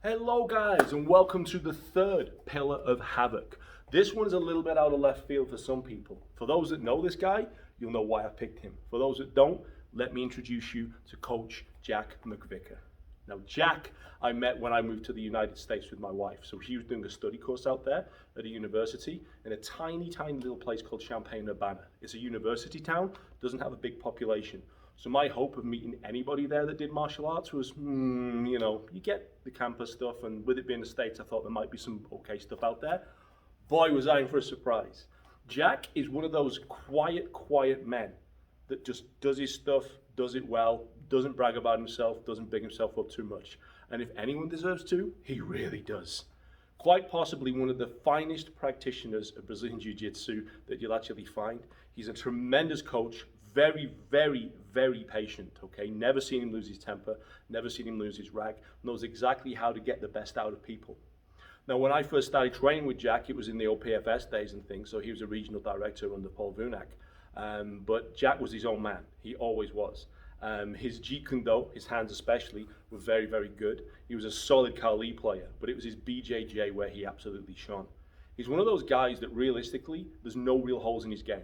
Hello guys, and welcome to the third pillar of HAVOC. This one's a little bit out of left field for some people. For those that know this guy, you'll know why I picked him. For those that don't, let me introduce you to Coach Jack McVicker. Now Jack, I met when I moved to the United States with my wife. So she was doing a study course out there at a university in a tiny little place called Champaign-Urbana. It's a university town, doesn't have a big population. So my hope of meeting anybody there that did martial arts was, you get the campus stuff, and with it being the States, I thought there might be some okay stuff out there. Boy, was I in for a surprise. Jack is one of those quiet men that just does his stuff, does it well, doesn't brag about himself, doesn't big himself up too much. And if anyone deserves to, he really does. Quite possibly one of the finest practitioners of Brazilian Jiu Jitsu that you'll actually find. He's a tremendous coach, very patient, okay? Never seen him lose his temper, never seen him lose his rag, knows exactly how to get the best out of people. Now, when I first started training with Jack, it was in the old PFS days and things, so he was a regional director under Paul Vunak. But Jack was his own man, he always was. His Jeet Kune Do, his hands especially, were very good. He was a solid Kali player, but it was his BJJ where he absolutely shone. He's one of those guys that realistically, there's no real holes in his game.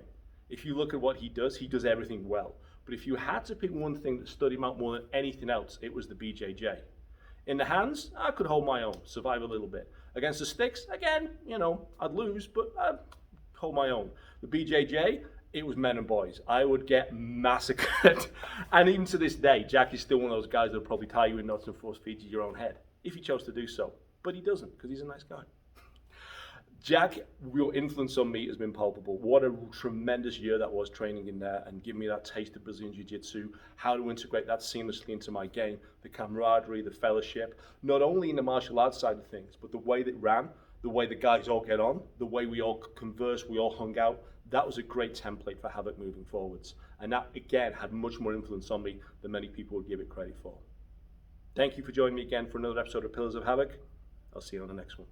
If you look at what he does everything well. But if you had to pick one thing that stood him out more than anything else, it was the BJJ. In the hands, I could hold my own, survive a little bit. Against the sticks, again, I'd lose, but I'd hold my own. The BJJ, it was men and boys. I would get massacred. And even to this day, Jack is still one of those guys that will probably tie you in knots and force feed you your own head, if he chose to do so. But he doesn't, because he's a nice guy. Jack, your influence on me has been palpable. What a tremendous year that was training in there and giving me that taste of Brazilian Jiu-Jitsu, how to integrate that seamlessly into my game, the camaraderie, the fellowship, not only in the martial arts side of things, but the way that ran, the way the guys all get on, the way we all converse, we all hung out. That was a great template for HAVOC moving forwards. And that, again, had much more influence on me than many people would give it credit for. Thank you for joining me again for another episode of Pillars of HAVOC. I'll see you on the next one.